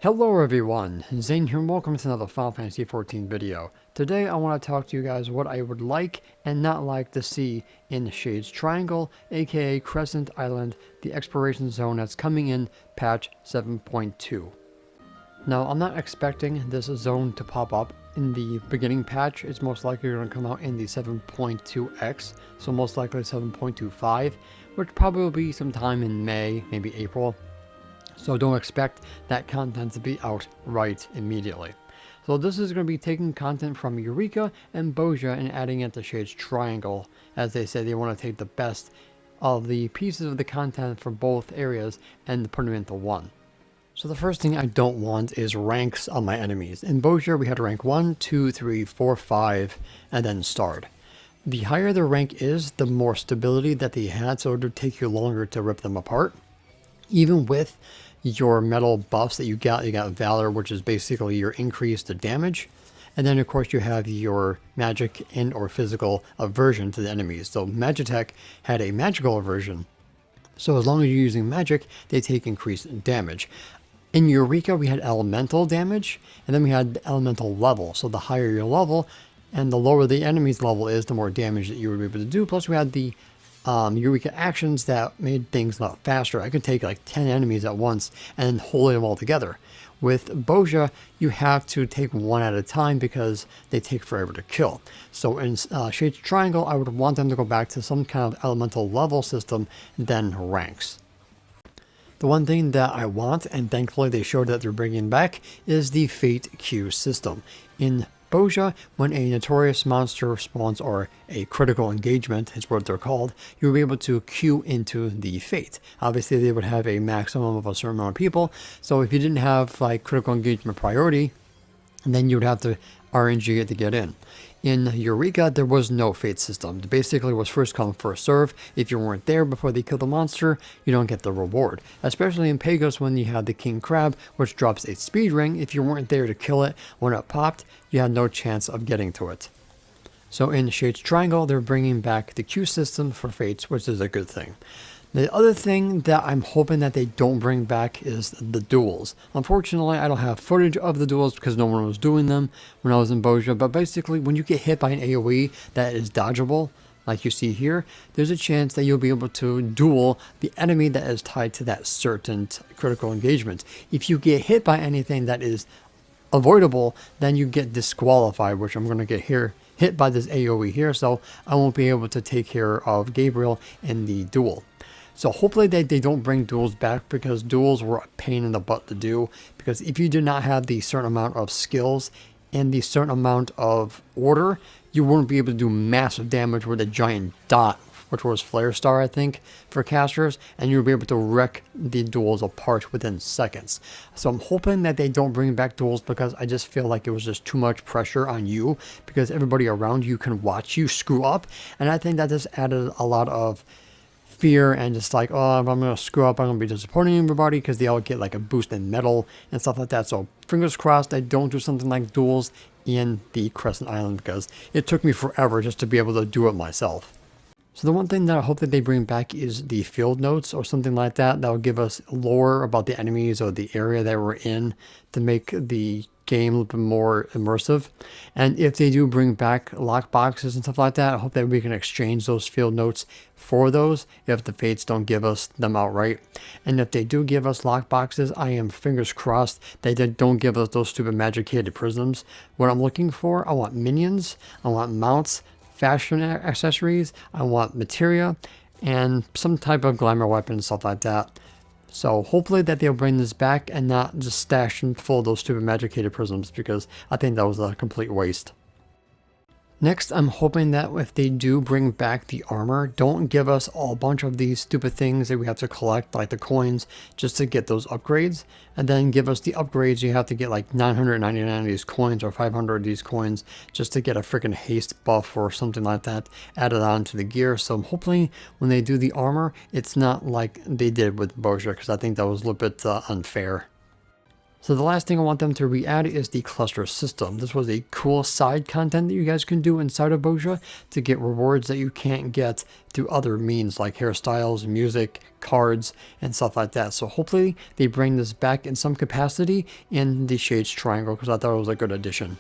Hello everyone, Zane here and welcome to another Final Fantasy XIV video. Today I want to talk to you guys what I would like and not like to see in Shades Triangle, aka Crescent Island, the exploration zone that's coming in patch 7.2. Now I'm not expecting this zone to pop up in the beginning patch. It's most likely going to come out in the 7.2x, so most likely 7.25, which probably will be sometime in May, maybe April. So don't expect that content to be out right immediately. So this is going to be taking content from Eureka and Bojza and adding it to Shades Triangle. As they say, they want to take the best of the pieces of the content from both areas and put them into one. So the first thing I don't want is ranks on my enemies. In Bojza we had rank 1, 2, 3, 4, 5, and then starred. The higher the rank is, the more stability that they had, so it would take you longer to rip them apart. Even with your metal buffs that you got Valor, which is basically your increase to damage. And then of course you have your magic and or physical aversion to the enemies. So Magitech had a magical aversion. So as long as you're using magic, they take increased damage. In Eureka we had elemental damage, and then we had elemental level. So the higher your level and the lower the enemy's level is, the more damage that you would be able to do. Plus we had the Eureka actions that made things a lot faster. I could take like 10 enemies at once and hold them all together. With Bojza, you have to take one at a time because they take forever to kill. So in Shades Triangle, I would want them to go back to some kind of elemental level system, then ranks. The one thing that I want, and thankfully they showed that they're bringing back, is the Fate queue system. In Bojza, when a notorious monster spawns or a critical engagement is what they're called, you'll be able to queue into the Fate. Obviously they would have a maximum of a certain amount of people, so if you didn't have like critical engagement priority, then you would have to RNG it to get in. In Eureka, there was no Fate system. It basically was first come, first serve. If you weren't there before they killed the monster, you don't get the reward. Especially in Pagos when you had the King Crab, which drops a speed ring. If you weren't there to kill it when it popped, you had no chance of getting to it. So in Shades Triangle, they're bringing back the queue system for Fates, which is a good thing. The other thing that I'm hoping that they don't bring back is the duels. Unfortunately, I don't have footage of the duels because no one was doing them when I was in Bojza, but basically when you get hit by an AoE that is dodgeable, like you see here, there's a chance that you'll be able to duel the enemy that is tied to that certain critical engagement. If you get hit by anything that is avoidable, then you get disqualified, which I'm going to get hit by this AoE here, so I won't be able to take care of Gabriel in the duel. So hopefully they don't bring duels back, because duels were a pain in the butt to do, because if you did not have the certain amount of skills and the certain amount of order, you wouldn't be able to do massive damage with a giant dot, which was Flare Star I think for casters, and you'll be able to wreck the duels apart within seconds. So I'm hoping that they don't bring back duels, because I just feel like it was just too much pressure on you, because everybody around you can watch you screw up, and I think that just added a lot of fear and just like, oh, if I'm going to screw up, I'm going to be disappointing everybody, because they all get like a boost in metal and stuff like that. So fingers crossed I don't do something like duels in the Crescent Island, because it took me forever just to be able to do it myself. So the one thing that I hope that they bring back is the field notes or something like that. That will give us lore about the enemies or the area that we're in to make the game a little bit more immersive. And if they do bring back lock boxes and stuff like that, I hope that we can exchange those field notes for those if the Fates don't give us them outright. And if they do give us lock boxes, I am fingers crossed they don't give us those stupid magic-hated prisms. What I'm looking for, I want minions, I want mounts, fashion accessories, I want materia, and some type of glamour weapon and stuff like that. So hopefully that they'll bring this back and not just stash them full of those stupid magic-hated prisms, because I think that was a complete waste. Next, I'm hoping that if they do bring back the armor, don't give us a bunch of these stupid things that we have to collect, like the coins, just to get those upgrades. And then give us the upgrades, you have to get like 999 of these coins or 500 of these coins just to get a freaking haste buff or something like that added on to the gear. So I'm hoping when they do the armor, it's not like they did with Bojza, because I think that was a little bit unfair. So the last thing I want them to re-add is the cluster system. This was a cool side content that you guys can do inside of bojza to get rewards that you can't get through other means like hairstyles, music, cards, and stuff like that. So hopefully they bring this back in some capacity in the Shades Triangle, because I thought it was a good addition.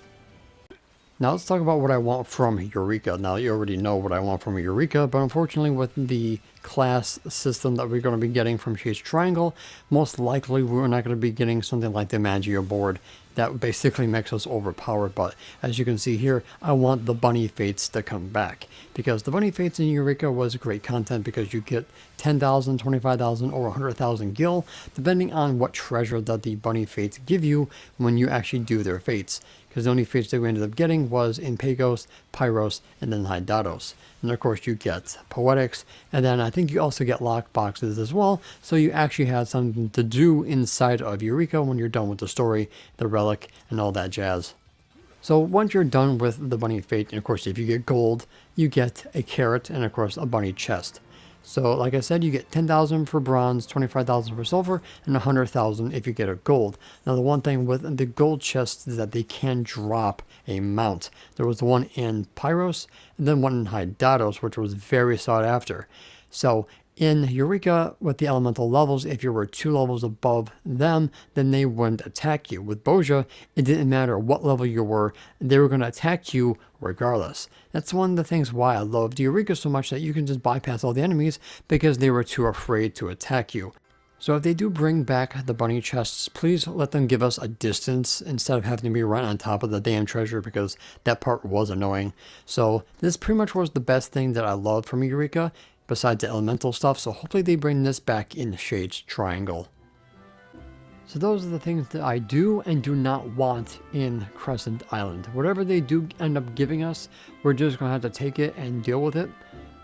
Now let's talk about what I want from Eureka. Now you already know what I want from Eureka, but unfortunately with the class system that we're going to be getting from Shades Triangle, most likely we're not going to be getting something like the Magia board that basically makes us overpowered. But as you can see here, I want the bunny fates to come back, because the bunny fates in Eureka was great content because you get 10,000, 25,000, or 100,000 gil, depending on what treasure that the bunny fates give you when you actually do their fates. Because the only fates that we ended up getting was in Pagos, Pyros, and then Hydados. And of course you get Poetics, and then I think you also get lock boxes as well, so you actually had something to do inside of Eureka when you're done with the story, the relic, and all that jazz. So once you're done with the bunny fate, and of course if you get gold, you get a carrot and of course a bunny chest. So like I said, you get 10,000 for bronze, 25,000 for silver, and 100,000 if you get a gold. Now the one thing with the gold chests is that they can drop a mount. There was the one in Pyros, and then one in Hydados, which was very sought after. So in Eureka, with the elemental levels, if you were 2 levels above them, then they wouldn't attack you. With bojza, it didn't matter what level you were, they were going to attack you regardless. That's one of the things why I loved Eureka so much, that you can just bypass all the enemies because they were too afraid to attack you. So if they do bring back the bunny chests, please let them give us a distance instead of having to be right on top of the damn treasure, because that part was annoying. So this pretty much was the best thing that I loved from Eureka, besides the elemental stuff, so hopefully they bring this back in Shades Triangle. So those are the things that I do and do not want in Crescent Island. Whatever they do end up giving us, we're just going to have to take it and deal with it.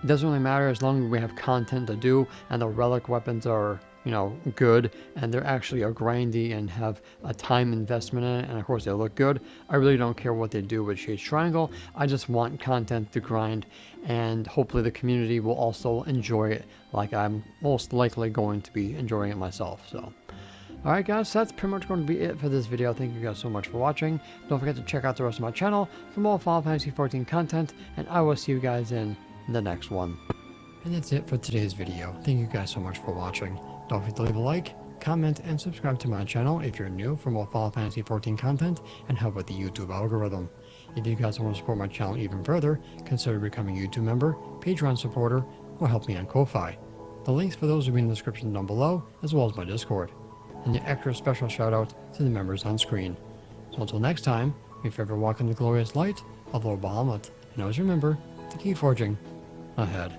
It doesn't really matter as long as we have content to do and the relic weapons are, you know, good and they're actually a grindy and have a time investment in it, and of course they look good. I really don't care what they do with Shades Triangle. I just want content to grind, and hopefully the community will also enjoy it like I'm most likely going to be enjoying it myself. So alright guys, so that's pretty much going to be it for this video. Thank you guys so much for watching. Don't forget to check out the rest of my channel for more Final Fantasy XIV content, and I will see you guys in the next one. And that's it for today's video. Thank you guys so much for watching. Don't forget to leave a like, comment, and subscribe to my channel if you're new for more Final Fantasy XIV content and help with the YouTube algorithm. If you guys want to support my channel even further, consider becoming a YouTube member, Patreon supporter, or help me on Ko-Fi. The links for those will be in the description down below, as well as my Discord. And an extra special shout out to the members on screen. So until next time, may you forever walk in the glorious light of Lord Bahamut, and always remember to keep forging ahead.